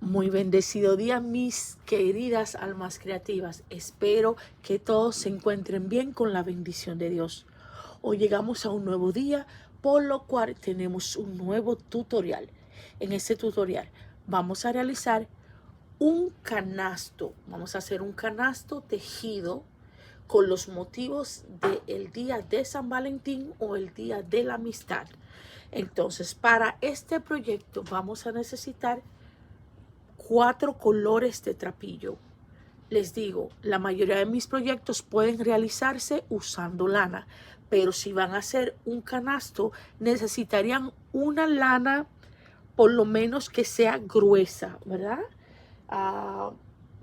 Muy bendecido día, mis queridas almas creativas. Espero que todos se encuentren bien con la bendición de Dios. Hoy llegamos a un nuevo día, por lo cual tenemos un nuevo tutorial. En este tutorial vamos a realizar un canasto. Vamos a hacer un canasto tejido con los motivos del día de San Valentín o el día de la amistad. Entonces, para este proyecto vamos a necesitar 4 colores de trapillo. Les digo, la mayoría de mis proyectos pueden realizarse usando lana, pero si van a hacer un canasto, necesitarían una lana por lo menos que sea gruesa, ¿verdad?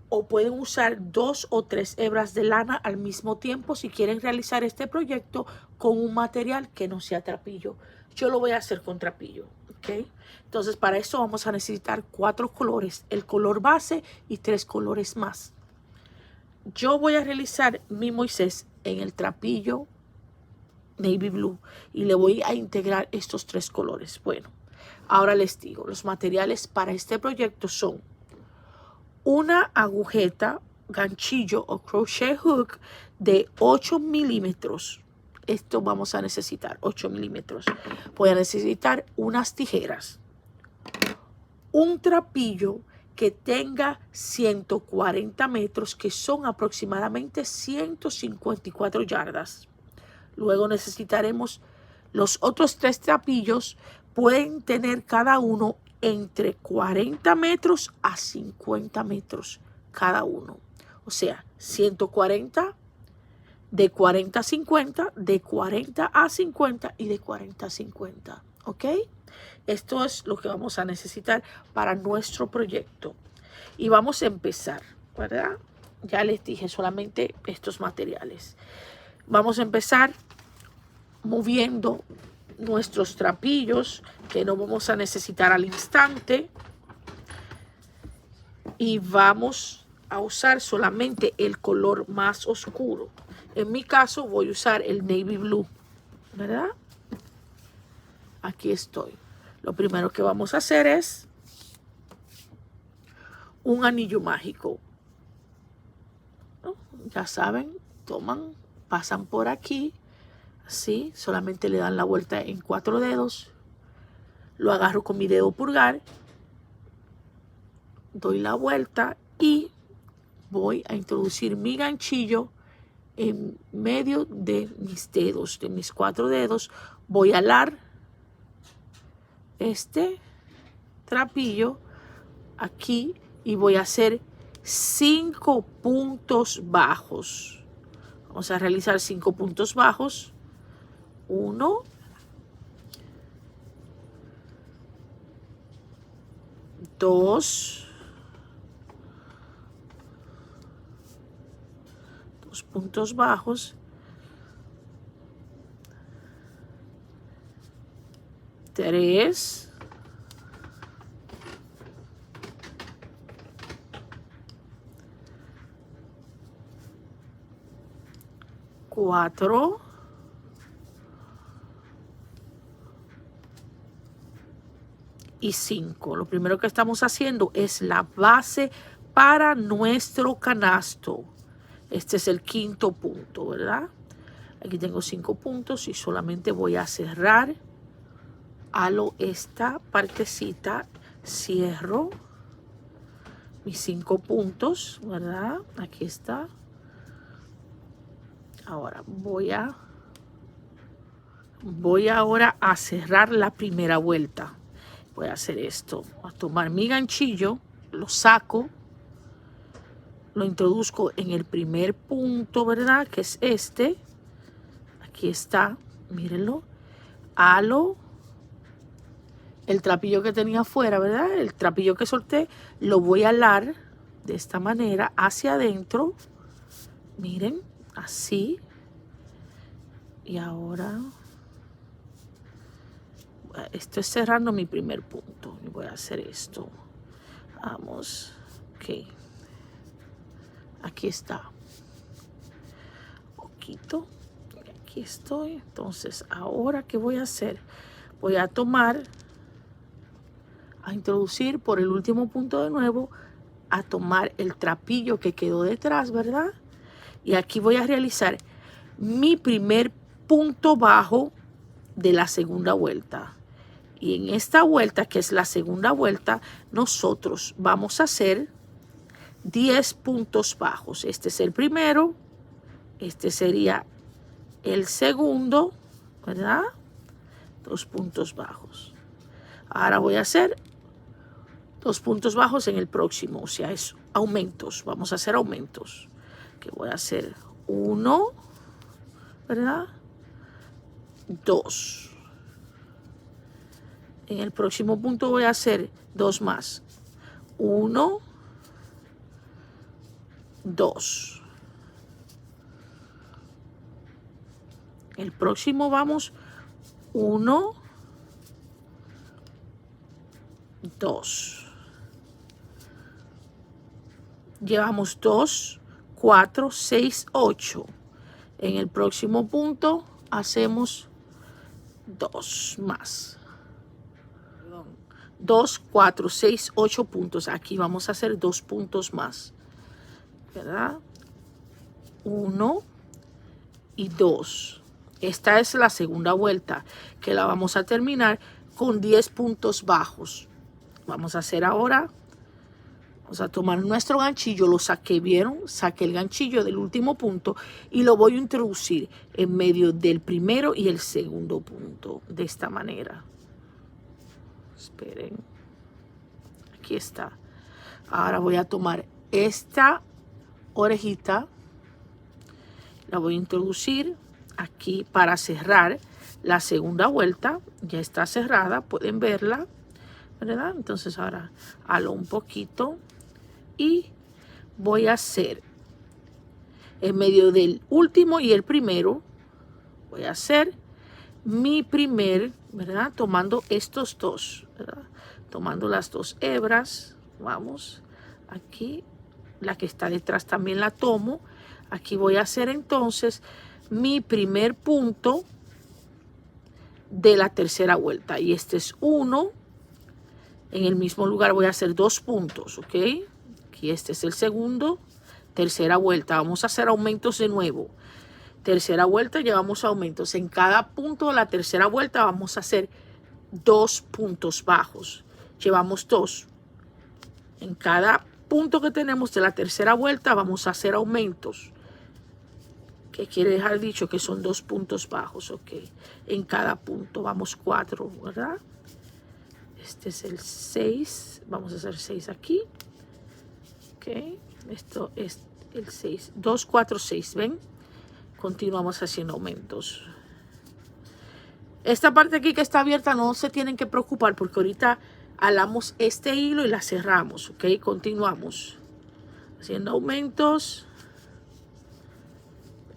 O pueden usar 2 o 3 hebras de lana al mismo tiempo si quieren realizar este proyecto con un material que no sea trapillo. Yo lo voy a hacer con trapillo, ¿ok? Entonces para eso vamos a necesitar 4 colores, el color base y 3 colores más. Yo voy a realizar mi Moisés en el trapillo navy blue y le voy a integrar estos 3 colores. Bueno, ahora les digo, los materiales para este proyecto son una agujeta, ganchillo o crochet hook de 8 milímetros. Esto vamos a necesitar 8 milímetros. Voy a necesitar unas tijeras, un trapillo que tenga 140 metros, que son aproximadamente 154 yardas. Luego necesitaremos los otros 3 trapillos, pueden tener cada uno entre 40 metros a 50 metros cada uno. O sea, 140, de 40 a 50, de 40 a 50 y de 40 a 50. ¿Ok? Esto es lo que vamos a necesitar para nuestro proyecto. Y vamos a empezar, ¿verdad? Ya les dije solamente estos materiales. Vamos a empezar moviendo nuestros trapillos que no vamos a necesitar al instante, y vamos a usar solamente el color más oscuro. En mi caso voy a usar el navy blue, ¿verdad? Aquí estoy. Lo primero que vamos a hacer es un anillo mágico, ¿no? Ya saben, toman, pasan por aquí, así, solamente le dan la vuelta en 4 dedos. Lo agarro con mi dedo pulgar, doy la vuelta y voy a introducir mi ganchillo en medio de mis dedos, de mis 4 dedos. Voy a alar este trapillo aquí y voy a hacer 5 puntos bajos. Vamos a realizar 5 puntos bajos. 1, 2, puntos bajos, 3, 4, y 5. Lo primero que estamos haciendo es la base para nuestro canasto. Este es el 5.º punto, ¿verdad? Aquí tengo 5 puntos y solamente voy a cerrar, halo esta partecita, cierro mis 5 puntos, ¿verdad? Aquí está. Ahora voy ahora a cerrar la primera vuelta. Voy a hacer esto, voy a tomar mi ganchillo, lo saco, lo introduzco en el primer punto, ¿verdad? Que es este. Aquí está, mírenlo. Halo el trapillo que tenía afuera, ¿verdad? El trapillo que solté, lo voy a alar de esta manera hacia adentro. Miren, así. Y ahora estoy cerrando mi primer punto y voy a hacer esto. Vamos, ok. Aquí está. Poquito. Aquí estoy. Entonces, ahora, ¿qué voy a hacer? Voy a tomar, a introducir por el último punto de nuevo, a tomar el trapillo que quedó detrás, ¿verdad? Y aquí voy a realizar mi primer punto bajo de la segunda vuelta. Y en esta vuelta, que es la segunda vuelta, nosotros vamos a hacer 10 puntos bajos. Este es el primero, este sería el segundo, ¿verdad? 2 puntos bajos. Ahora voy a hacer 2 puntos bajos en el próximo, o sea, es aumentos. Vamos a hacer aumentos. Que voy a hacer 1, ¿verdad? 2. En el próximo punto voy a hacer 2 más. 1, 2. El próximo vamos 1, 2. Llevamos 2, 4, 6, 8. En el próximo punto hacemos 2 más. 2, 4, 6, 8 puntos. Aquí vamos a hacer 2 puntos más, ¿verdad? 1 y 2. Esta es la segunda vuelta, que la vamos a terminar con 10 puntos bajos. Vamos a hacer ahora, vamos a tomar nuestro ganchillo, lo saqué, ¿vieron? Saqué el ganchillo del último punto y lo voy a introducir en medio del primero y el segundo punto, de esta manera. Esperen, aquí está. Ahora voy a tomar esta orejita, la voy a introducir aquí para cerrar la segunda vuelta. Ya está cerrada, pueden verla, ¿verdad? Entonces ahora halo un poquito y voy a hacer en medio del último y el primero, voy a hacer mi primer, ¿verdad? Tomando estos dos, ¿verdad? Tomando las 2 hebras, vamos, aquí, la que está detrás también la tomo. Aquí voy a hacer entonces mi primer punto de la tercera vuelta. Y este es 1. En el mismo lugar voy a hacer 2 puntos, ¿ok? Aquí este es el segundo. Tercera vuelta. Vamos a hacer aumentos de nuevo. Tercera vuelta, llevamos aumentos. En cada punto de la tercera vuelta vamos a hacer 2 puntos bajos. Llevamos 2. En cada punto que tenemos de la tercera vuelta vamos a hacer aumentos. Que quiere dejar dicho que son 2 puntos bajos, ok. En cada punto vamos 4, ¿verdad? Este es el 6. Vamos a hacer 6 aquí. Ok. Esto es el 6. 2, 4, 6. ¿Ven? Continuamos haciendo aumentos. Esta parte aquí que está abierta no se tienen que preocupar porque ahorita alamos este hilo y la cerramos, ok. Continuamos haciendo aumentos.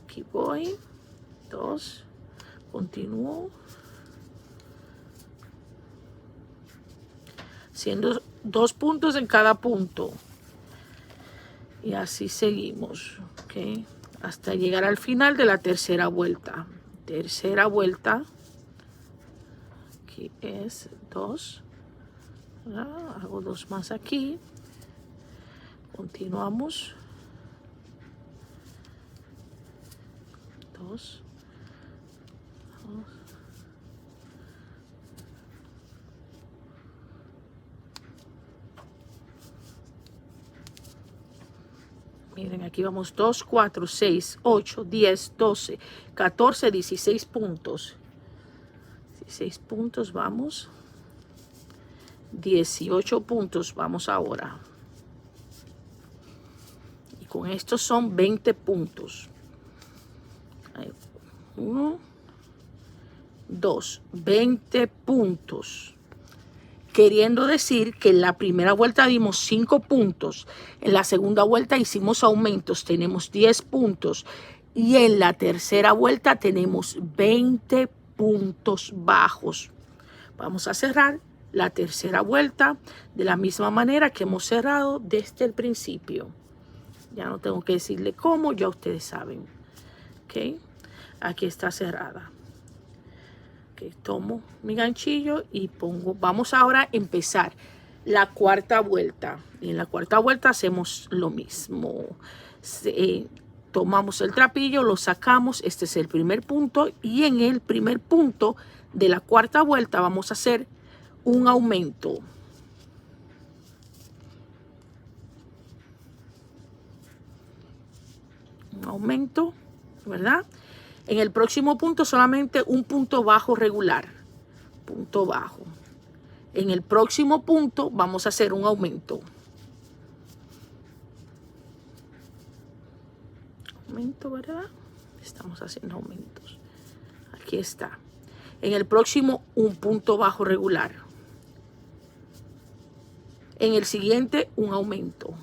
Aquí voy, 2, continúo, haciendo 2 puntos en cada punto y así seguimos, ¿ok? Hasta llegar al final de la tercera vuelta. Tercera vuelta, aquí es 2, hago 2 más aquí, continuamos. 2. Miren, aquí vamos 2, 4, 6, 8, 10, 12, 14, 16 puntos. 16 puntos, vamos. 18 puntos, vamos ahora. Y con estos son 20 puntos. 1, 2, 20 puntos. Queriendo decir que en la primera vuelta dimos 5 puntos, en la segunda vuelta hicimos aumentos, tenemos 10 puntos y en la tercera vuelta tenemos 20 puntos bajos. Vamos a cerrar la tercera vuelta de la misma manera que hemos cerrado desde el principio. Ya no tengo que decirle cómo, ya ustedes saben. ¿Ok? Aquí está cerrada. Okay, tomo mi ganchillo y pongo. Vamos ahora a empezar la cuarta vuelta. Y en la cuarta vuelta hacemos lo mismo. Tomamos el trapillo, lo sacamos. Este es el primer punto. Y en el primer punto de la cuarta vuelta vamos a hacer un aumento. Un aumento, ¿verdad? En el próximo punto solamente un punto bajo regular. Punto bajo. En el próximo punto vamos a hacer un aumento. Aumento, ¿verdad? Estamos haciendo aumentos. Aquí está. En el próximo un punto bajo regular. En el siguiente un aumento.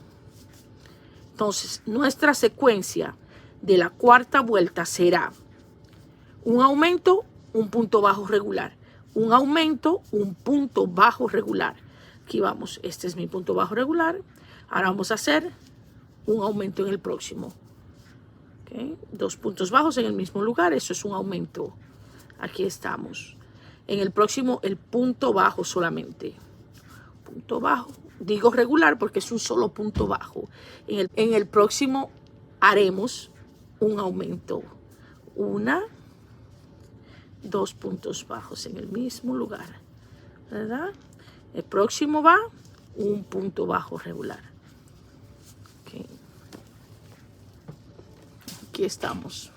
Entonces nuestra secuencia de la cuarta vuelta será un aumento, un punto bajo regular. Un aumento, un punto bajo regular. Aquí vamos, este es mi punto bajo regular. Ahora vamos a hacer un aumento en el próximo. ¿Okay? 2 puntos bajos en el mismo lugar, eso es un aumento. Aquí estamos. En el próximo, el punto bajo solamente. Punto bajo. Digo regular porque es un solo punto bajo. En el próximo haremos un aumento. 2 puntos bajos en el mismo lugar, ¿verdad? El próximo va un punto bajo regular. Okay. Aquí estamos.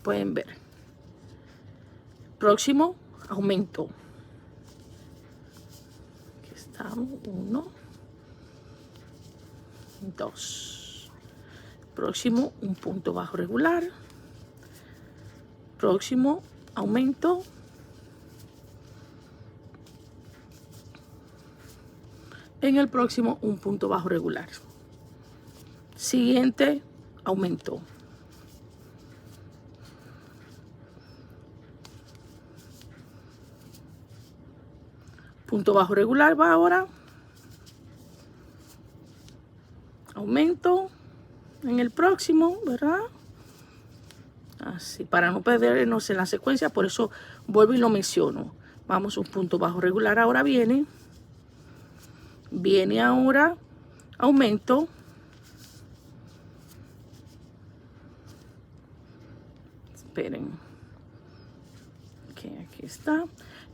Pueden ver. Próximo, aumento. Aquí estamos. 1, 2. Próximo, un punto bajo regular. Próximo, aumento. En el próximo, un punto bajo regular. Siguiente, aumento. Punto bajo regular va ahora. Aumento. En el próximo, ¿verdad? Así, para no perdernos en la secuencia, por eso vuelvo y lo menciono. Vamos, un punto bajo regular ahora viene. Viene ahora, aumento. Esperen. Okay, aquí está.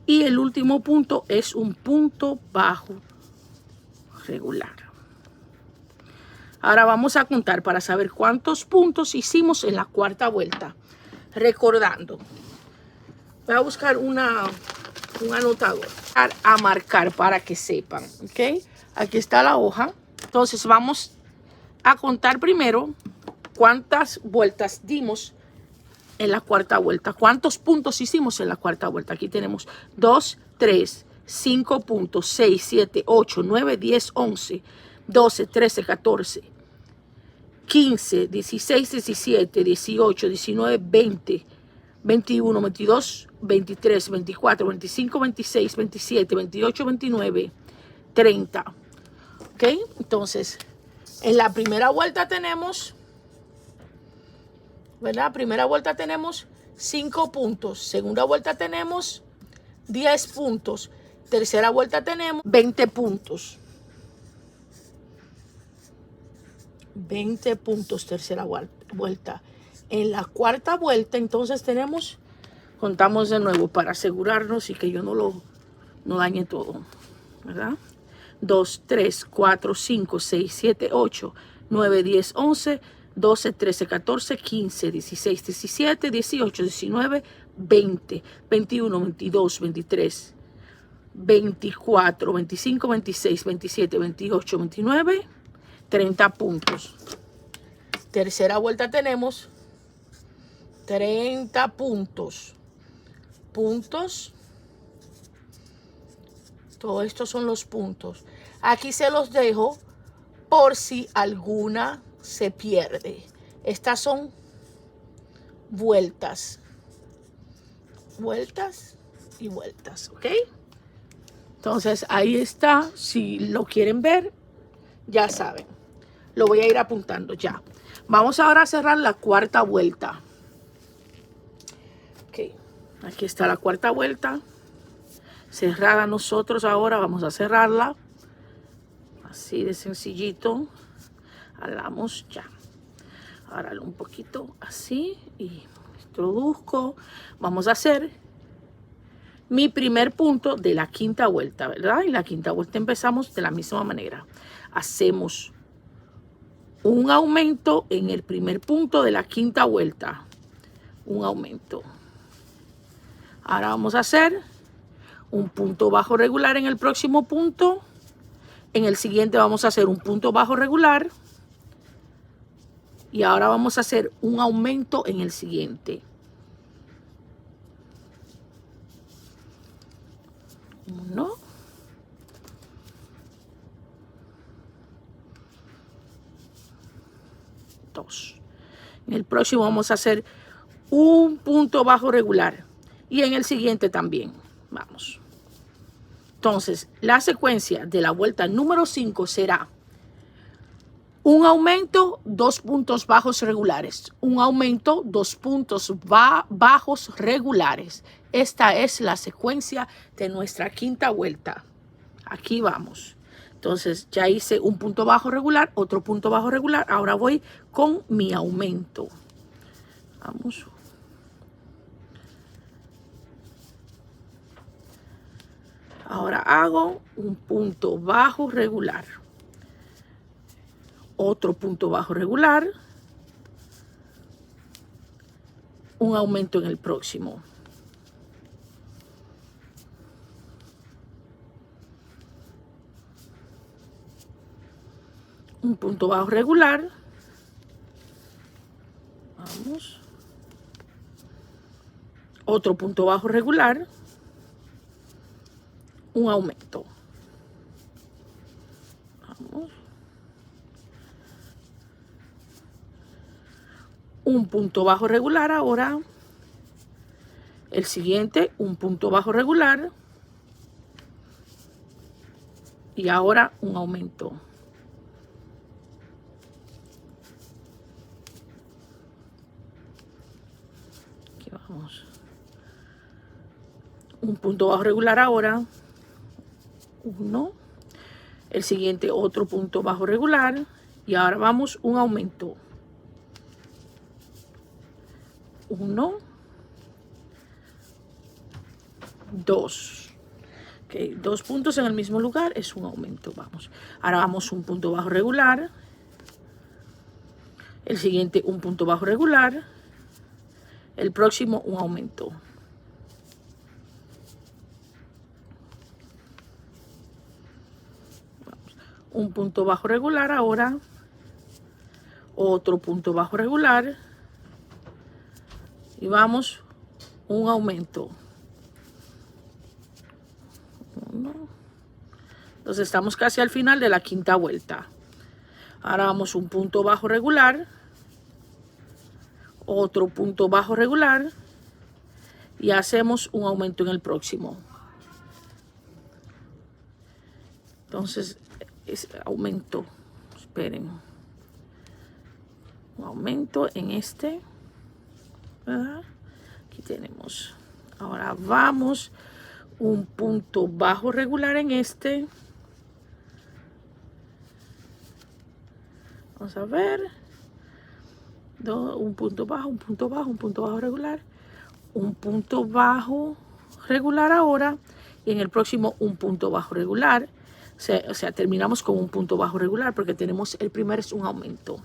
Y el último punto es un punto bajo regular. Ahora vamos a contar para saber cuántos puntos hicimos en la cuarta vuelta. Recordando. Voy a buscar un anotador a marcar para que sepan. ¿Ok? Aquí está la hoja. Entonces vamos a contar primero cuántas vueltas dimos en la cuarta vuelta. ¿Cuántos puntos hicimos en la cuarta vuelta? Aquí tenemos 2, 3, 5 puntos, 6, 7, 8, 9, 10, 11, 12, 13, 14, 15, 16, 17, 18, 19, 20, 21, 22, 23, 24, 25, 26, 27, 28, 29, 30. ¿Ok? Entonces, en la primera vuelta tenemos, ¿verdad? Primera vuelta tenemos 5 puntos. Segunda vuelta tenemos 10 puntos. Tercera vuelta tenemos 20 puntos. 20 puntos tercera vuelta. En la cuarta vuelta entonces tenemos, contamos de nuevo para asegurarnos y que yo no dañe todo, ¿verdad? 2, 3, 4, 5, 6, 7, 8, 9, 10, 11, 12, 13, 14, 15, 16, 17, 18, 19, 20, 21, 22, 23, 24, 25, 26, 27, 28, 29, 30 puntos. Tercera vuelta tenemos 30 puntos. Puntos. Todos estos son los puntos. Aquí se los dejo por si alguna se pierde. Estas son vueltas. Vueltas y vueltas, ¿ok? Entonces ahí está. Si lo quieren ver, ya saben. Lo voy a ir apuntando ya. Vamos ahora a cerrar la cuarta vuelta. Ok. Aquí está la cuarta vuelta. Cerrada nosotros ahora. Vamos a cerrarla. Así de sencillito. Jalamos ya. Ahora un poquito así y introduzco. Vamos a hacer mi primer punto de la quinta vuelta, ¿verdad? Y la quinta vuelta empezamos de la misma manera. Hacemos un aumento en el primer punto de la quinta vuelta. Un aumento. Ahora vamos a hacer un punto bajo regular en el próximo punto. En el siguiente vamos a hacer un punto bajo regular. Y ahora vamos a hacer un aumento en el siguiente. Uno. Dos. En el próximo vamos a hacer un punto bajo regular. Y en el siguiente también. Vamos. Entonces, la secuencia de la vuelta número 5 será un aumento, 2 puntos bajos regulares. Un aumento, 2 puntos bajos regulares. Esta es la secuencia de nuestra quinta vuelta. Aquí vamos. Entonces, ya hice un punto bajo regular, otro punto bajo regular. Ahora voy con mi aumento. Vamos. Ahora hago un punto bajo regular. Otro punto bajo regular. Un aumento en el próximo. Un punto bajo regular. Vamos. Otro punto bajo regular. Un aumento. Vamos. Un punto bajo regular ahora. El siguiente, un punto bajo regular. Y ahora un aumento. Aquí vamos. Un punto bajo regular ahora. Uno. El siguiente, otro punto bajo regular. Y ahora vamos un aumento. Uno. Dos. Okay, 2 puntos en el mismo lugar es un aumento. Vamos. Ahora vamos un punto bajo regular. El siguiente, un punto bajo regular. El próximo, un aumento. Vamos. Un punto bajo regular ahora. Otro punto bajo regular. Y vamos un aumento. Entonces estamos casi al final de la quinta vuelta. Ahora vamos un punto bajo regular. Otro punto bajo regular. Y hacemos un aumento en el próximo. Entonces, es aumento. Esperen. Un aumento en este. ¿Verdad? Aquí tenemos. Ahora vamos un punto bajo regular en este. Vamos a ver. Un punto bajo, un punto bajo, un punto bajo regular. Un punto bajo regular ahora. Y en el próximo un punto bajo regular. O sea, terminamos con un punto bajo regular porque tenemos el primero es un aumento.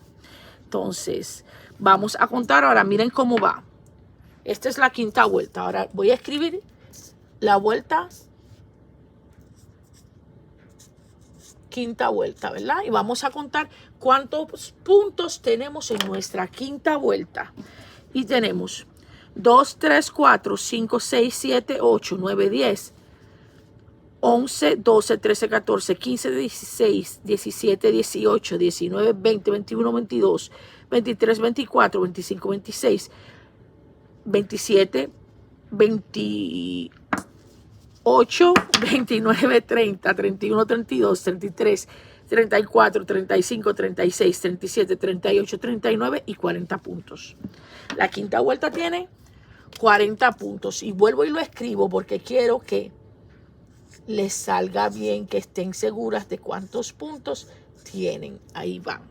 Entonces, vamos a contar ahora. Miren cómo va. Esta es la quinta vuelta. Ahora voy a escribir la vuelta. Quinta vuelta, ¿verdad? Y vamos a contar cuántos puntos tenemos en nuestra quinta vuelta. Y tenemos 2, 3, 4, 5, 6, 7, 8, 9, 10, 11, 12, 13, 14, 15, 16, 17, 18, 19, 20, 21, 22, 23, 24, 25, 26, 27, 28, 29, 30, 31, 32, 33, 34, 35, 36, 37, 38, 39 y 40 puntos. La quinta vuelta tiene 40 puntos. Y vuelvo y lo escribo porque quiero que les salga bien, que estén seguras de cuántos puntos tienen. Ahí van.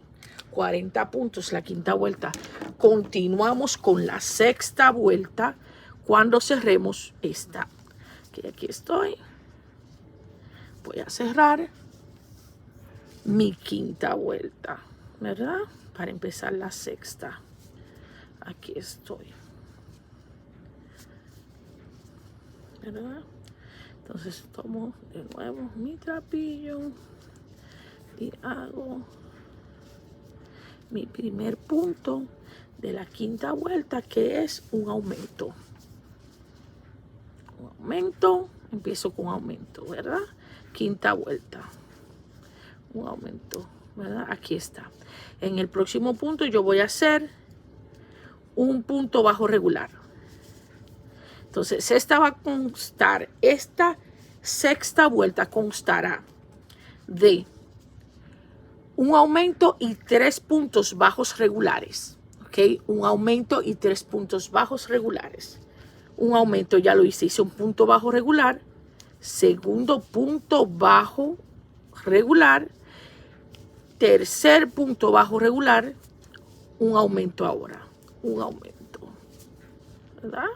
40 puntos la quinta vuelta. Continuamos con la sexta vuelta cuando cerremos esta. Okay, aquí estoy. Voy a cerrar mi quinta vuelta, ¿verdad? Para empezar la sexta. Aquí estoy, ¿verdad? Entonces tomo de nuevo mi trapillo y hago mi primer punto de la quinta vuelta, que es un aumento. Un aumento, empiezo con aumento, ¿verdad? Quinta vuelta, un aumento, ¿verdad? Aquí está. En el próximo punto yo voy a hacer un punto bajo regular. Entonces esta va a constar, esta sexta vuelta constará de un aumento y 3 puntos bajos regulares. ¿Ok? Un aumento y 3 puntos bajos regulares. Un aumento ya lo hice un punto bajo regular. Segundo punto bajo regular. Tercer punto bajo regular. Un aumento ahora. Un aumento. ¿Verdad?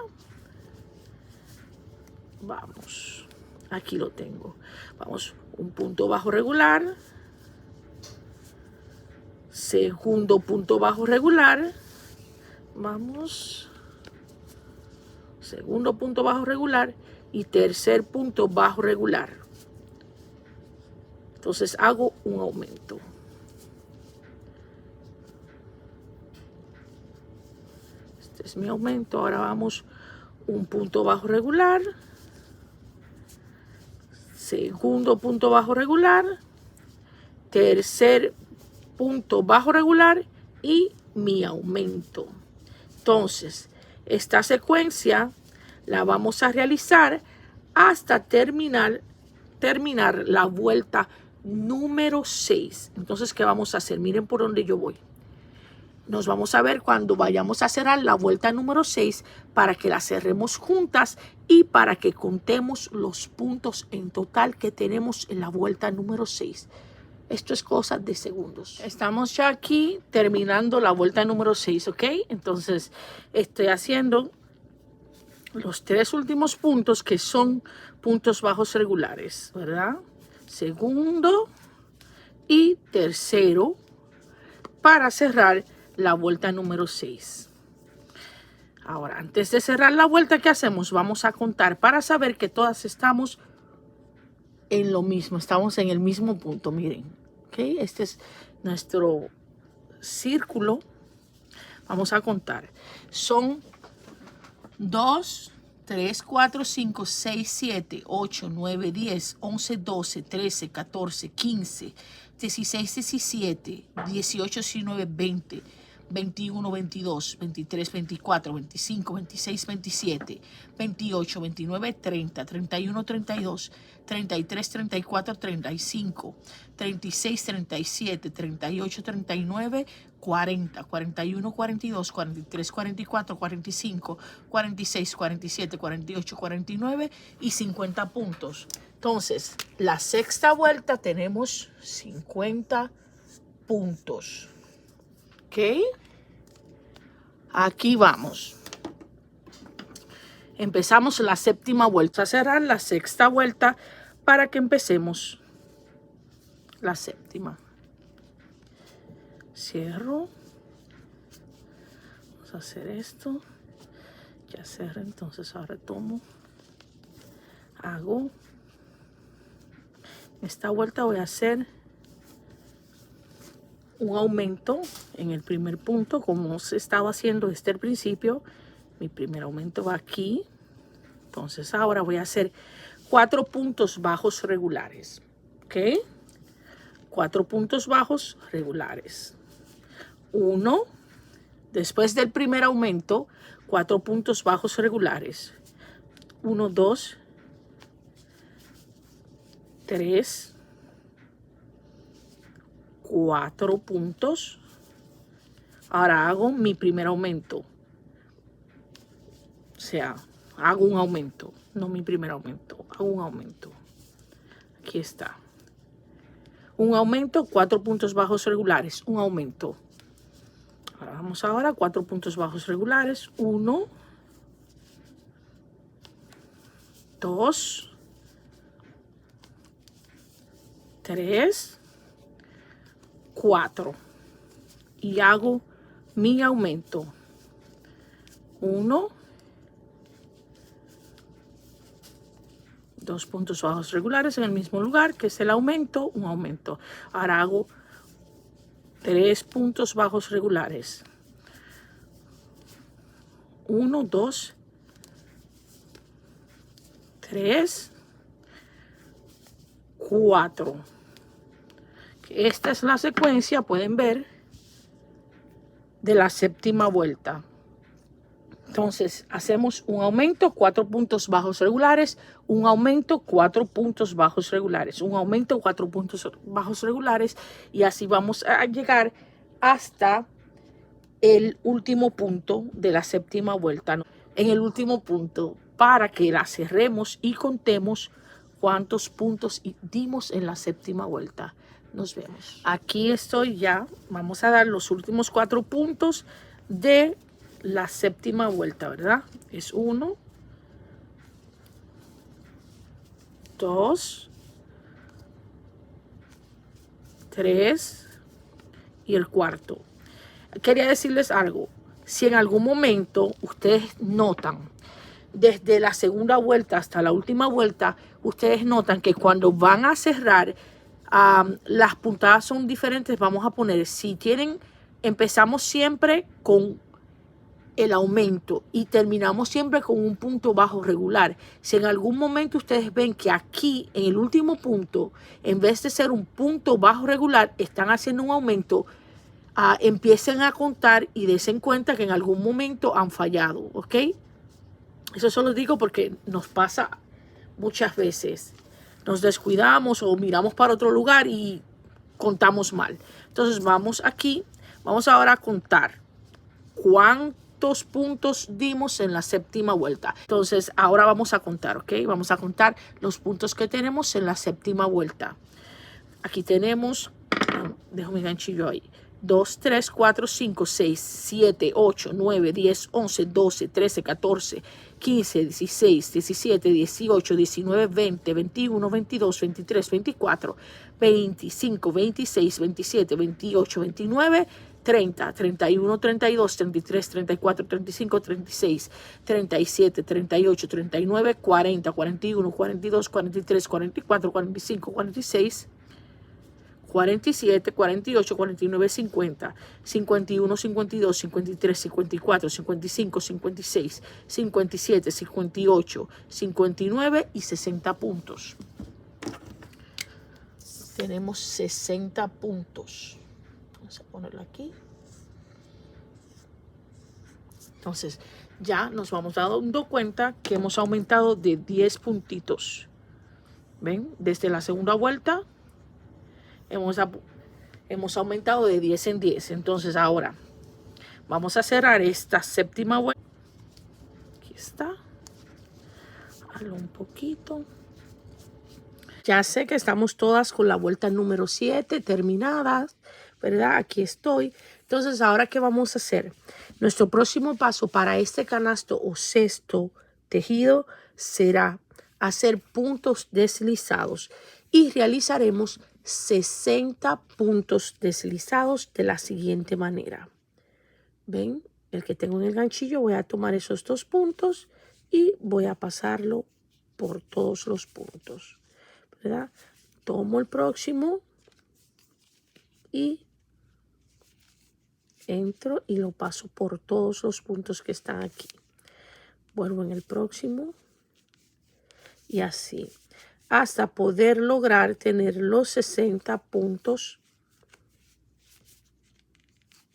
Vamos. Aquí lo tengo. Vamos. Un punto bajo regular. Segundo punto bajo regular. Vamos. Segundo punto bajo regular. Y tercer punto bajo regular. Entonces hago un aumento. Este es mi aumento. Ahora vamos un punto bajo regular. Segundo punto bajo regular. Tercer punto bajo regular y mi aumento. Entonces, esta secuencia la vamos a realizar hasta terminar la vuelta número 6. Entonces, ¿qué vamos a hacer? Miren por dónde yo voy. Nos vamos a ver cuando vayamos a cerrar la vuelta número 6 para que la cerremos juntas y para que contemos los puntos en total que tenemos en la vuelta número 6. Esto es cosa de segundos. Estamos ya aquí terminando la vuelta número 6, ¿ok? Entonces, estoy haciendo los 3 últimos puntos que son puntos bajos regulares, ¿verdad? Segundo y tercero para cerrar la vuelta número 6. Ahora, antes de cerrar la vuelta, ¿qué hacemos? Vamos a contar para saber que todas estamos en lo mismo, estamos en el mismo punto, miren. Okay, este es nuestro círculo. Vamos a contar. Son 2, 3, 4, 5, 6, 7, 8, 9, 10, 11, 12, 13, 14, 15, 16, 17, 18, 19, 20, 21, 22, 23, 24, 25, 26, 27, 28, 29, 30, 31, 32, 33, 34, 35, 36, 37, 38, 39, 40, 41, 42, 43, 44, 45, 46, 47, 48, 49 y 50 puntos. Entonces, la sexta vuelta tenemos 50 puntos. ¿Ok? Aquí vamos. Empezamos la séptima vuelta. A cerrar la sexta vuelta para que empecemos la séptima. Cierro. Vamos a hacer esto. Ya cerré, entonces ahora tomo. Hago. Esta vuelta voy a hacer un aumento en el primer punto, como se estaba haciendo desde el principio. Mi primer aumento va aquí. Entonces ahora voy a hacer 4 puntos bajos regulares. ¿Ok? 4 puntos bajos regulares. 1. Después del primer aumento, 4 puntos bajos regulares. 1, 2, 3, 4 puntos. Ahora hago mi primer aumento. O sea, hago un aumento. No mi primer aumento. Hago un aumento. Aquí está. Un aumento, 4 puntos bajos regulares, un aumento. Ahora vamos ahora a 4 puntos bajos regulares. 1, 2, 3, 4. Y hago mi aumento. 1, 2 puntos bajos regulares en el mismo lugar, que es el aumento, un aumento. Ahora hago 3 puntos bajos regulares. 1, 2, 3, 4. Esta es la secuencia, pueden ver, de la séptima vuelta. Entonces, hacemos un aumento, 4 puntos bajos regulares, un aumento, 4 puntos bajos regulares, un aumento, 4 puntos bajos regulares, y así vamos a llegar hasta el último punto de la séptima vuelta. En el último punto, para que la cerremos y contemos cuántos puntos dimos en la séptima vuelta. Nos vemos. Aquí estoy ya. Vamos a dar los últimos 4 puntos de la séptima vuelta, ¿verdad? Es 1, 2, 3 y el cuarto. Quería decirles algo. Si en algún momento ustedes notan, desde la segunda vuelta hasta la última vuelta, ustedes notan que cuando van a cerrar, las puntadas son diferentes. Vamos a poner, si tienen, empezamos siempre con el aumento y terminamos siempre con un punto bajo regular. Si en algún momento ustedes ven que aquí en el último punto, en vez de ser un punto bajo regular, están haciendo un aumento, empiecen a contar y dense cuenta que en algún momento han fallado, ¿ok? Eso solo digo porque nos pasa muchas veces. Nos descuidamos o miramos para otro lugar y contamos mal. Entonces vamos aquí, vamos ahora a contar cuántos puntos dimos en la séptima vuelta. Entonces ahora vamos a contar, ¿ok? Vamos a contar los puntos que tenemos en la séptima vuelta. Aquí tenemos, dejo mi ganchillo ahí, 2, 3, 4, 5, 6, 7, 8, 9, 10, 11, 12, 13, 14, 15, 16, 17, 18, 19, 20, 21, 22, 23, 24, 25, 26, 27, 28, 29, 30, 31, 32, 33, 34, 35, 36, 37, 38, 39, 40, 41, 42, 43, 44, 45, 46, 47, 48, 49, 50, 51, 52, 53, 54, 55, 56, 57, 58, 59 y 60 puntos. Tenemos 60 puntos. Vamos a ponerlo aquí. Entonces, ya nos vamos dando cuenta que hemos aumentado de 10 puntitos. ¿Ven? Desde la segunda vuelta hemos aumentado de 10 en 10. Entonces ahora vamos a cerrar esta séptima vuelta. Aquí está. Hazlo un poquito. Ya sé que estamos todas con la vuelta número 7 terminadas, ¿verdad? Aquí estoy. Entonces ahora, ¿qué vamos a hacer? Nuestro próximo paso para este canasto o cesto tejido será hacer puntos deslizados y realizaremos 60 puntos deslizados de la siguiente manera. ¿Ven? El que tengo en el ganchillo, voy a tomar esos 2 puntos y voy a pasarlo por todos los puntos, ¿verdad? Tomo el próximo y entro y lo paso por todos los puntos que están aquí. Vuelvo en el próximo y así, hasta poder lograr tener los 60 puntos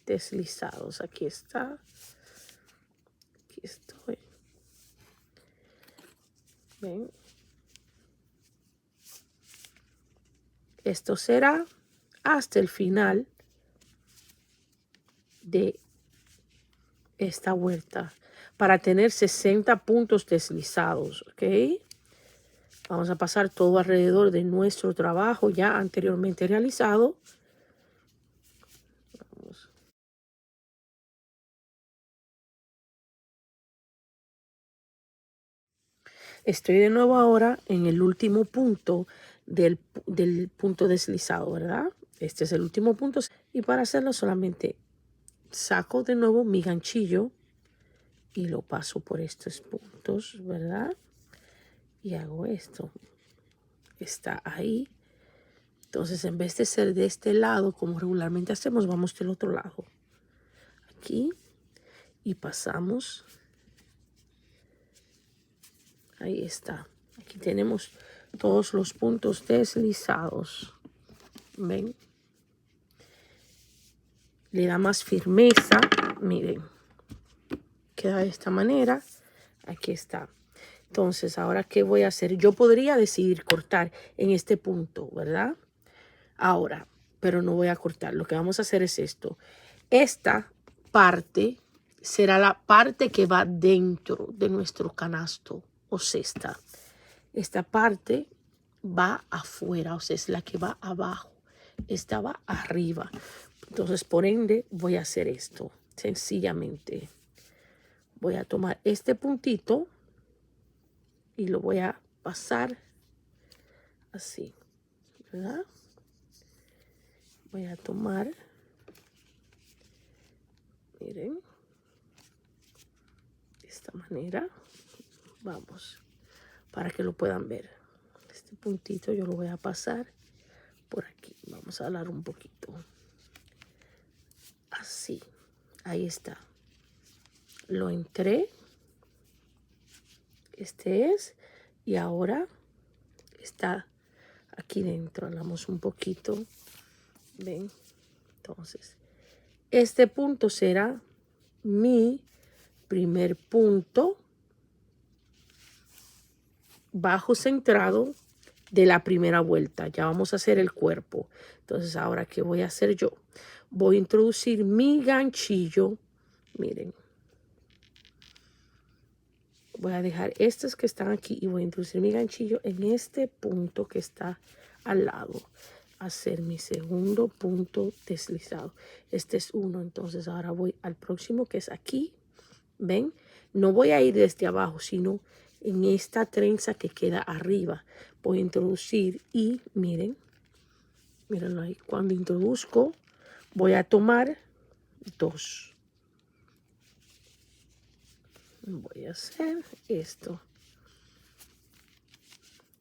deslizados. Aquí está. Aquí estoy. ¿Ven? Esto será hasta el final de esta vuelta para tener 60 puntos deslizados, ¿ok? Vamos a pasar todo alrededor de nuestro trabajo ya anteriormente realizado. Vamos. Estoy de nuevo ahora en el último punto del punto deslizado, ¿verdad? Este es el último punto. Y para hacerlo solamente saco de nuevo mi ganchillo y lo paso por estos puntos, ¿verdad? Y hago esto. Está ahí. Entonces, en vez de ser de este lado, como regularmente hacemos, vamos del otro lado. Aquí. Y pasamos. Ahí está. Aquí tenemos todos los puntos deslizados. ¿Ven? Le da más firmeza. Miren. Queda de esta manera. Aquí está. Entonces, ahora, ¿qué voy a hacer? Yo podría decidir cortar en este punto, ¿verdad? Ahora, pero no voy a cortar. Lo que vamos a hacer es esto. Esta parte será la parte que va dentro de nuestro canasto o cesta. Esta parte va afuera, o sea, es la que va abajo. Esta va arriba. Entonces, por ende, voy a hacer esto. Sencillamente, voy a tomar este puntito y lo voy a pasar así, ¿verdad? Voy a tomar, miren, de esta manera. Vamos, para que lo puedan ver. Este puntito yo lo voy a pasar por aquí. Vamos a hablar un poquito. Así, ahí está. Lo entré. Este es. Y ahora está aquí dentro. Hablamos un poquito. Ven. Entonces, este punto será mi primer punto bajo centrado de la primera vuelta. Ya vamos a hacer el cuerpo. Entonces, ahora, ¿qué voy a hacer yo? Voy a introducir mi ganchillo. Miren. Voy a dejar estos que están aquí y voy a introducir mi ganchillo en este punto que está al lado. Hacer mi segundo punto deslizado. Este es uno. Entonces, ahora voy al próximo que es aquí. ¿Ven? No voy a ir desde abajo, sino en esta trenza que queda arriba. Voy a introducir y miren, mírenlo ahí. Cuando introduzco, voy a tomar 2. Voy a hacer esto.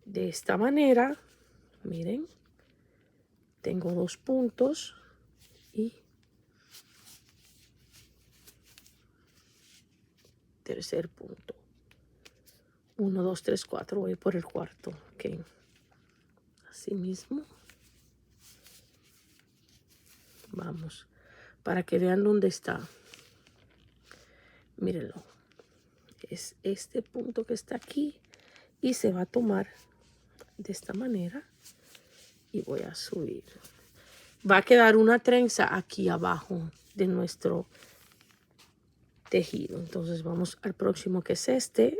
De esta manera, miren, tengo 2 puntos y tercer punto. 1, 2, 3, 4. Voy por el cuarto. Ok. Así mismo. Vamos. Para que vean dónde está. Mírenlo. Es este punto que está aquí. Y se va a tomar de esta manera. Y voy a subir. Va a quedar una trenza aquí abajo de nuestro tejido. Entonces vamos al próximo que es este.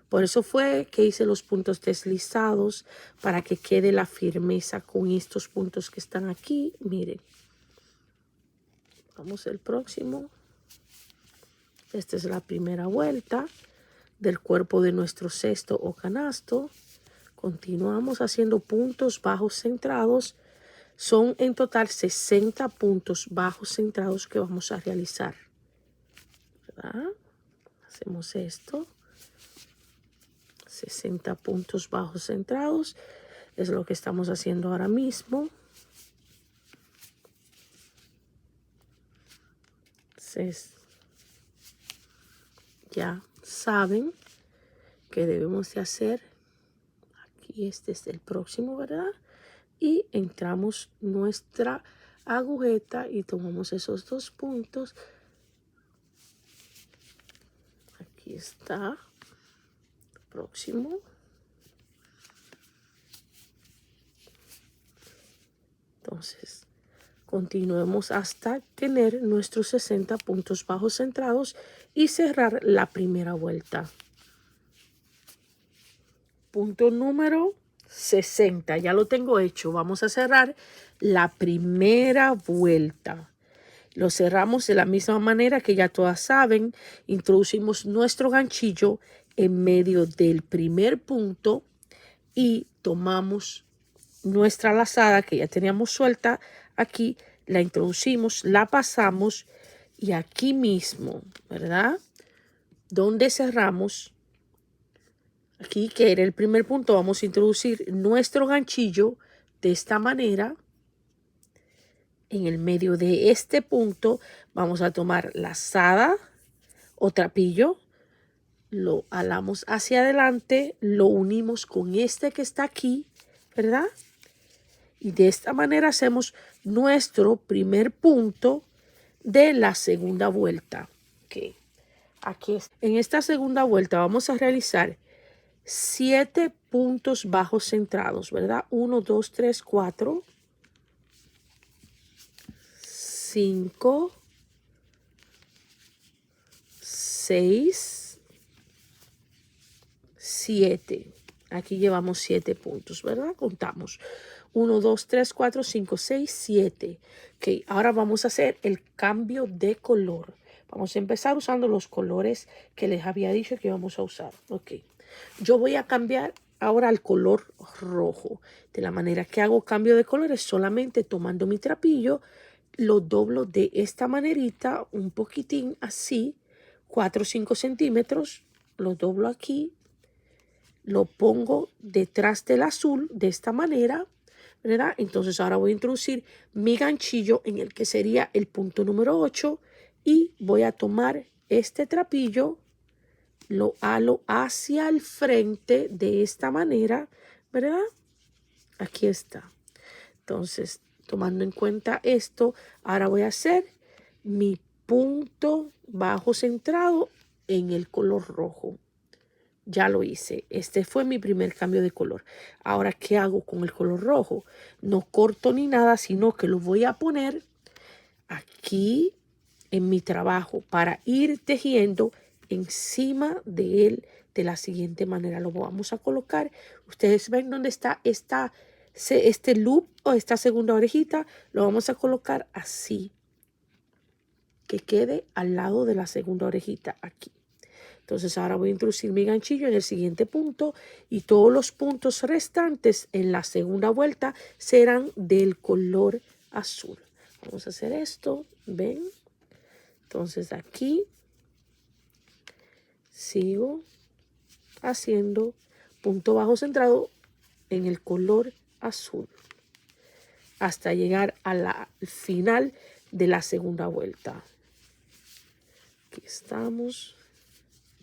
Por eso fue que hice los puntos deslizados para que quede la firmeza con estos puntos que están aquí. Miren. Vamos al próximo. Esta es la primera vuelta del cuerpo de nuestro cesto o canasto. Continuamos haciendo puntos bajos centrados. Son en total 60 puntos bajos centrados que vamos a realizar. ¿Verdad? Hacemos esto. 60 puntos bajos centrados. Es lo que estamos haciendo ahora mismo. Entonces, ya saben que debemos de hacer. Aquí este es el próximo, ¿verdad? Y entramos nuestra agujeta y tomamos esos 2 puntos. Aquí está. Próximo. Entonces, continuemos hasta tener nuestros 60 puntos bajos centrados y cerrar la primera vuelta. punto número 60. Ya lo tengo hecho. Vamos a cerrar la primera vuelta. Lo cerramos de la misma manera que ya todas saben. Introducimos nuestro ganchillo en medio del primer punto y tomamos nuestra lazada que ya teníamos suelta aquí, la introducimos, la pasamos y aquí mismo, ¿verdad? Donde cerramos, aquí que era el primer punto, vamos a introducir nuestro ganchillo de esta manera. En el medio de este punto vamos a tomar lazada o trapillo, lo alamos hacia adelante, lo unimos con este que está aquí, ¿verdad? Y de esta manera hacemos nuestro primer punto de la segunda vuelta. Okay. Aquí en esta segunda vuelta vamos a realizar 7 puntos bajos centrados, ¿verdad? 1, 2, 3, 4, 5, 6, 7. Aquí llevamos 7 puntos, ¿verdad? Contamos. 1, 2, 3, 4, 5, 6, 7. Ok, ahora vamos a hacer el cambio de color. Vamos a empezar usando los colores que les había dicho que íbamos a usar. Ok, yo voy a cambiar ahora al color rojo. De la manera que hago cambio de colores, solamente tomando mi trapillo, lo doblo de esta manerita, un poquitín así, 4 o 5 centímetros, lo doblo aquí, lo pongo detrás del azul de esta manera, ¿verdad? Entonces ahora voy a introducir mi ganchillo en el que sería el punto número 8 y voy a tomar este trapillo, lo halo hacia el frente de esta manera, ¿verdad? Aquí está. Entonces, tomando en cuenta esto, ahora voy a hacer mi punto bajo centrado en el color rojo. Ya lo hice. Este fue mi primer cambio de color. Ahora, ¿qué hago con el color rojo? No corto ni nada, sino que lo voy a poner aquí en mi trabajo para ir tejiendo encima de él de la siguiente manera. Lo vamos a colocar. Ustedes ven dónde está este loop o esta segunda orejita. Lo vamos a colocar así, que quede al lado de la segunda orejita aquí. Entonces ahora voy a introducir mi ganchillo en el siguiente punto y todos los puntos restantes en la segunda vuelta serán del color azul. Vamos a hacer esto, ¿ven? Entonces aquí sigo haciendo punto bajo centrado en el color azul hasta llegar al final de la segunda vuelta. Aquí estamos.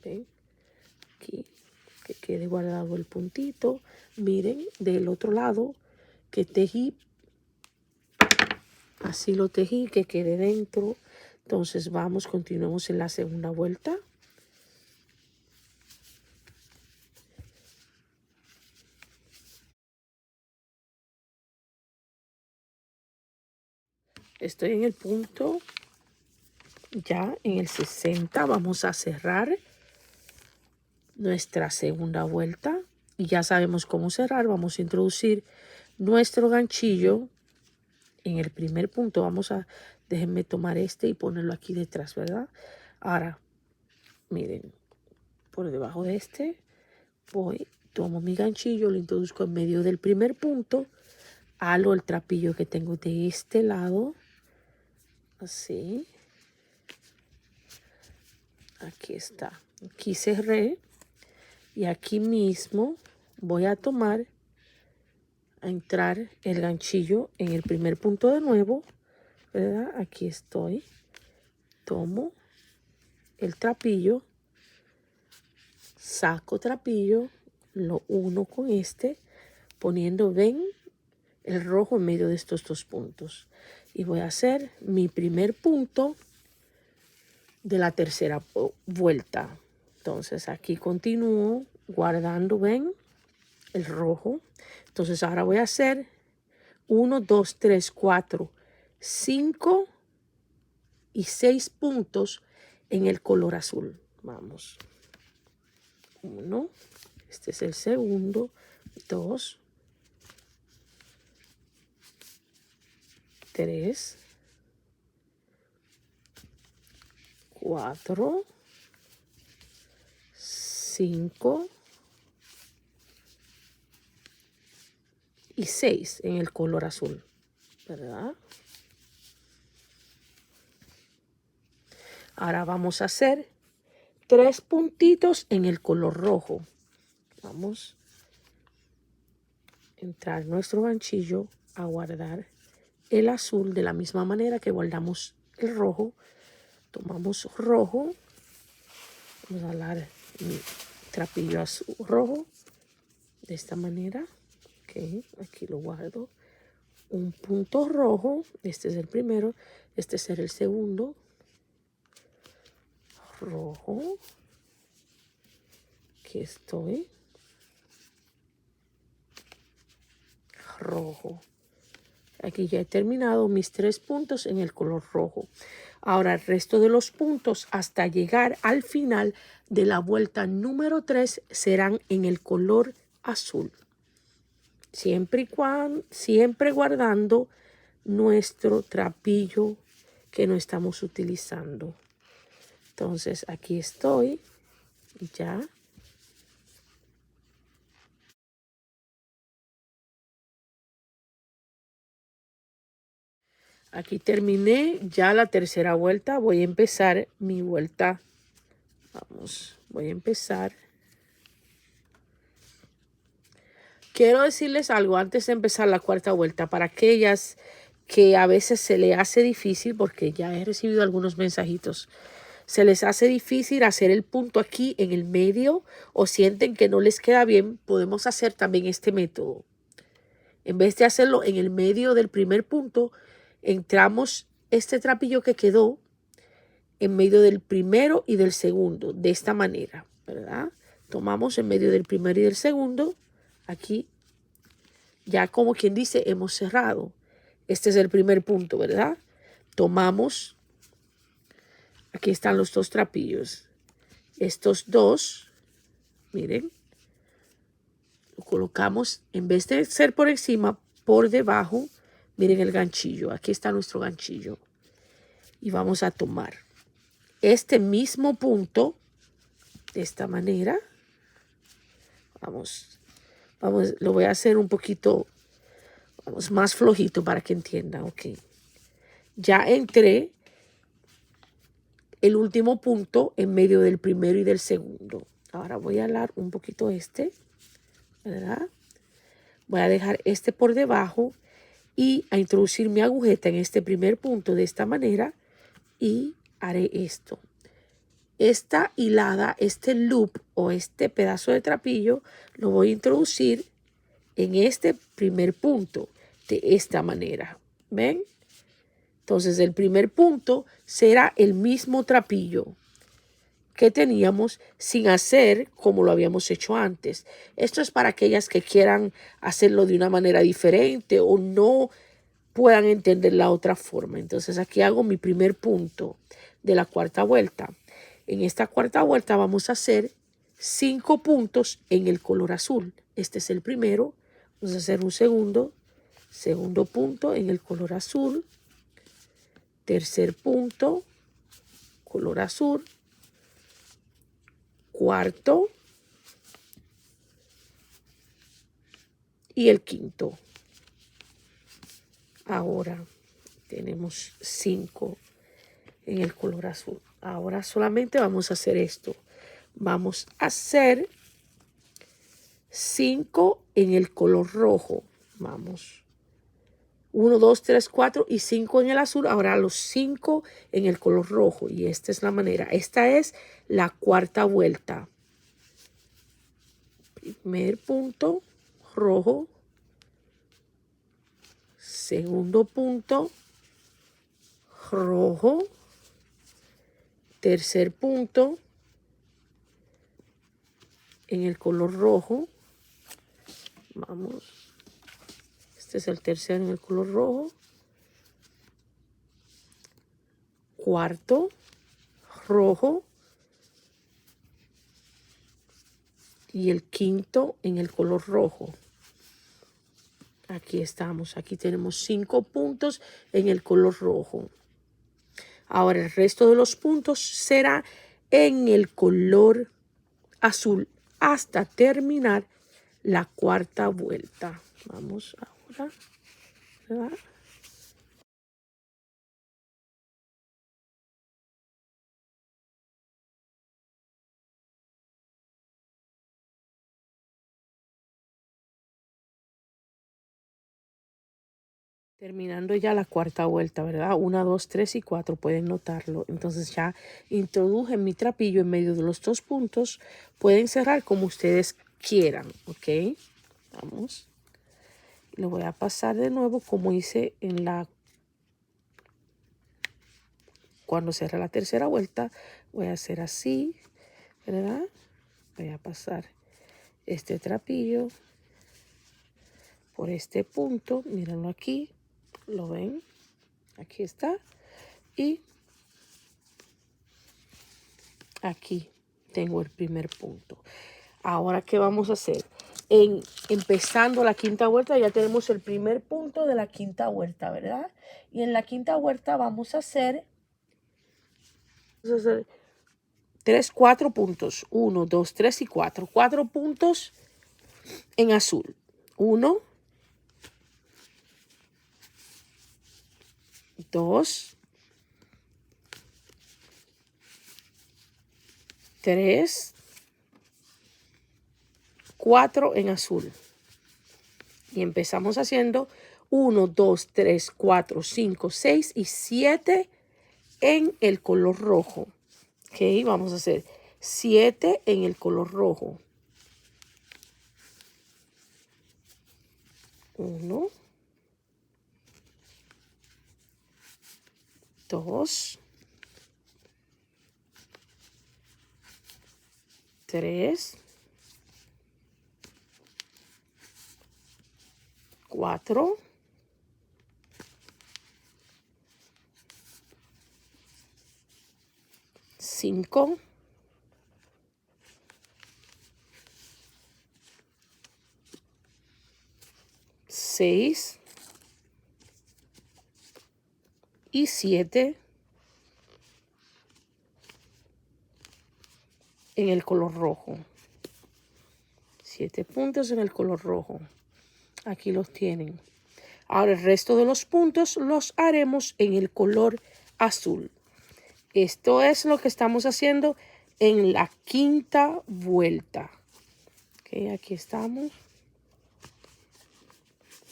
¿Ven? Aquí, que quede guardado el puntito. Miren, del otro lado que tejí, así lo tejí, que quede dentro. Entonces vamos, continuamos en la segunda vuelta. Estoy en el punto, ya en el 60. Vamos a cerrar nuestra segunda vuelta. Y ya sabemos cómo cerrar. Vamos a introducir nuestro ganchillo en el primer punto. Déjenme tomar este y ponerlo aquí detrás, ¿verdad? Ahora, miren, por debajo de este, tomo mi ganchillo, lo introduzco en medio del primer punto, halo el trapillo que tengo de este lado, así. Aquí está. Aquí cerré y aquí mismo voy a entrar el ganchillo en el primer punto de nuevo, ¿verdad? Aquí estoy. Tomo el trapillo, saco trapillo, lo uno con este, poniendo, ven, el rojo en medio de estos dos puntos. Y voy a hacer mi primer punto de la tercera vuelta. Entonces aquí continúo guardando, ven, el rojo. Entonces ahora voy a hacer 1, 2, 3, 4, 5 y 6 puntos en el color azul. Vamos. 1, Este es el segundo. 2, 3, 4, 5 y 6 en el color azul, ¿verdad? Ahora vamos a hacer 3 puntitos en el color rojo. Vamos a entrar nuestro ganchillo a guardar el azul de la misma manera que guardamos el rojo. Tomamos rojo. Vamos a jalar mi trapillo azul rojo de esta manera. Ok, aquí lo guardo. Un punto rojo. Este es el primero. Este será el segundo. Rojo. Aquí estoy. Rojo. Aquí ya he terminado mis 3 puntos en el color rojo. Ahora el resto de los puntos hasta llegar al final de la vuelta número 3 serán en el color azul. Siempre guardando nuestro trapillo que no estamos utilizando. Entonces aquí estoy ya. Aquí terminé ya la tercera vuelta. Voy a empezar mi vuelta. Voy a empezar. Quiero decirles algo antes de empezar la cuarta vuelta. Para aquellas que a veces se les hace difícil, porque ya he recibido algunos mensajitos, se les hace difícil hacer el punto aquí en el medio o sienten que no les queda bien, podemos hacer también este método. En vez de hacerlo en el medio del primer punto, entramos este trapillo que quedó en medio del primero y del segundo, de esta manera, ¿verdad? Tomamos en medio del primero y del segundo, aquí, ya como quien dice, hemos cerrado. Este es el primer punto, ¿verdad? Tomamos, aquí están los 2 trapillos. Estos 2, miren, lo colocamos, en vez de ser por encima, por debajo, miren el ganchillo. Aquí está nuestro ganchillo. Y vamos a tomar este mismo punto de esta manera. Vamos, lo voy a hacer un poquito más flojito para que entiendan. Ok. Ya entré el último punto en medio del primero y del segundo. Ahora voy a alar un poquito este, ¿verdad? Voy a dejar este por debajo y a introducir mi agujeta en este primer punto de esta manera y haré esto. Esta hilada, este loop o este pedazo de trapillo lo voy a introducir en este primer punto de esta manera. ¿Ven? Entonces el primer punto será el mismo trapillo que teníamos sin hacer como lo habíamos hecho antes. Esto es para aquellas que quieran hacerlo de una manera diferente o no puedan entender la otra forma. Entonces aquí hago mi primer punto de la cuarta vuelta. En esta cuarta vuelta vamos a hacer 5 puntos en el color azul. Este es el primero. Vamos a hacer un segundo punto en el color azul. Tercer punto, color azul. Cuarto. Y el quinto. Ahora tenemos 5 en el color azul. Ahora solamente vamos a hacer esto. Vamos a hacer 5 en el color rojo. Vamos. 1, 2, 3, 4 y 5 en el azul. Ahora los 5 en el color rojo. Y esta es la manera. Esta es la cuarta vuelta. Primer punto rojo. Segundo punto rojo. Tercer punto en el color rojo. Vamos. Este es el tercero en el color rojo. Cuarto rojo. y el quinto en el color rojo. Aquí estamos, aquí tenemos 5 puntos en el color rojo. Ahora el resto de los puntos será en el color azul hasta terminar la cuarta vuelta. Vamos ahora, ¿verdad? Terminando ya la cuarta vuelta, ¿verdad? 1, 2, 3 y 4, pueden notarlo. Entonces ya introduje mi trapillo en medio de los 2 puntos. Pueden cerrar como ustedes quieran, ¿ok? Vamos. Lo voy a pasar de nuevo como hice en cuando cerré la tercera vuelta. Voy a hacer así, ¿verdad? Voy a pasar este trapillo por este punto. Mírenlo aquí. ¿Lo ven? Aquí está. Y aquí tengo el primer punto. Ahora, ¿qué vamos a hacer? Empezando la quinta vuelta, ya tenemos el primer punto de la quinta vuelta, ¿verdad? Y en la quinta vuelta vamos a hacer 3, 4 puntos. 1, 2, 3 y 4. 4 puntos en azul. 1, 2, 3, 4 en azul. Y empezamos haciendo 1, 2, 3, 4, 5, 6 y 7 en el color rojo. Ok, vamos a hacer 7 en el color rojo. 1, 2, 3, 4, 5, 6 y 7 en el color rojo. 7 puntos en el color rojo. Aquí los tienen. Ahora el resto de los puntos los haremos en el color azul. Esto es lo que estamos haciendo en la quinta vuelta. Ok, aquí estamos.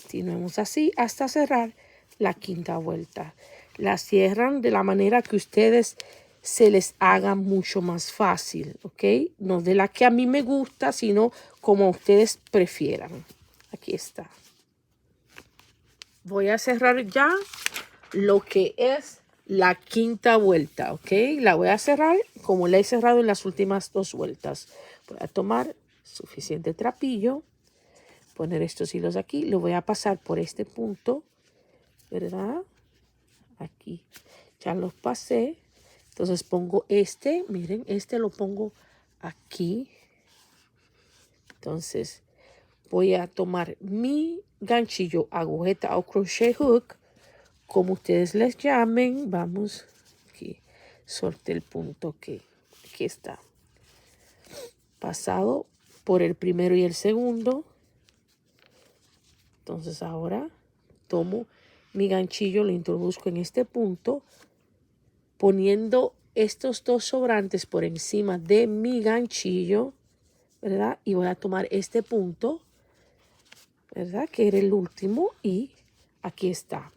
Continuemos así hasta cerrar la quinta vuelta. La cierran de la manera que ustedes se les haga mucho más fácil, ¿ok? No de la que a mí me gusta, sino como ustedes prefieran. Aquí está. Voy a cerrar ya lo que es la quinta vuelta, ¿ok? La voy a cerrar como la he cerrado en las últimas 2 vueltas. Voy a tomar suficiente trapillo, poner estos hilos aquí, lo voy a pasar por este punto, ¿verdad? Aquí ya los pasé. Entonces pongo este, miren, este lo pongo aquí. Entonces voy a tomar mi ganchillo, agujeta o crochet hook, como ustedes les llamen. Vamos, aquí, solté el punto que aquí está. Pasado por el primero y el segundo. Entonces ahora tomo mi ganchillo, lo introduzco en este punto, poniendo estos 2 sobrantes por encima de mi ganchillo, ¿verdad? Y voy a tomar este punto, ¿verdad? Que era el último y aquí está.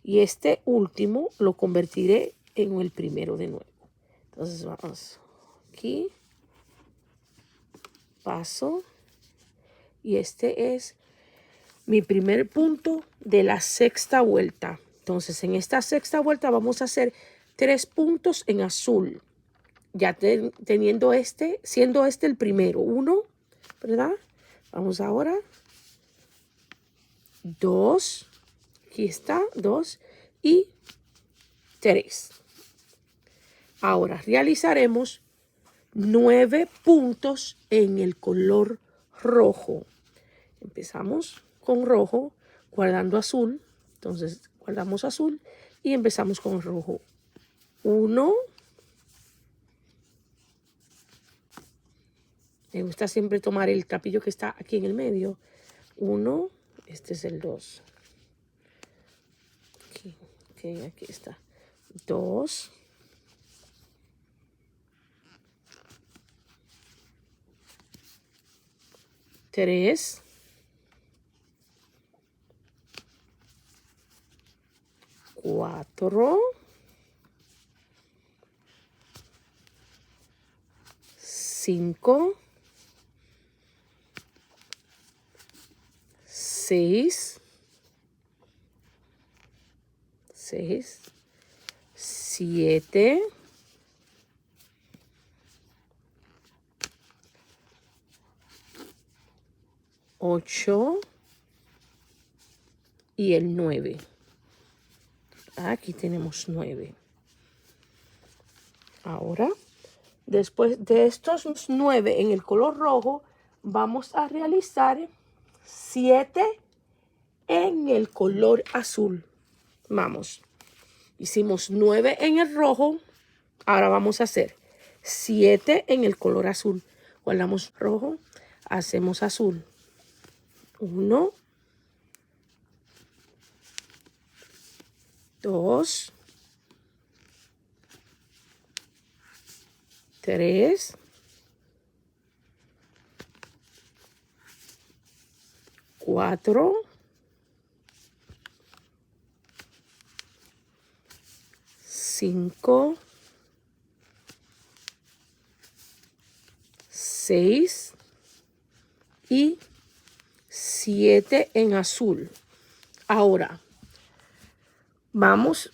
Y este último lo convertiré en el primero de nuevo. Entonces vamos aquí, paso, y este es mi primer punto de la sexta vuelta. Entonces en esta sexta vuelta vamos a hacer 3 puntos en azul. Ya teniendo siendo este el primero. 1, ¿verdad? Vamos ahora. 2. Aquí está. 2 y 3. Ahora realizaremos 9 puntos en el color rojo. Empezamos con rojo, guardando azul. Entonces guardamos azul y empezamos con rojo. 1. Me gusta siempre tomar el trapillo que está aquí en el medio. 1. Este es el 2. Aquí está. 2. 3. 4. 5. 6. 7. 8 y el 9. Aquí tenemos 9. Ahora, después de estos 9 en el color rojo, vamos a realizar 7 en el color azul. Vamos. Hicimos 9 en el rojo. Ahora vamos a hacer 7 en el color azul. Guardamos rojo. Hacemos azul. 1. 2. 3. 4. 5. 6 y 7 en azul. Ahora vamos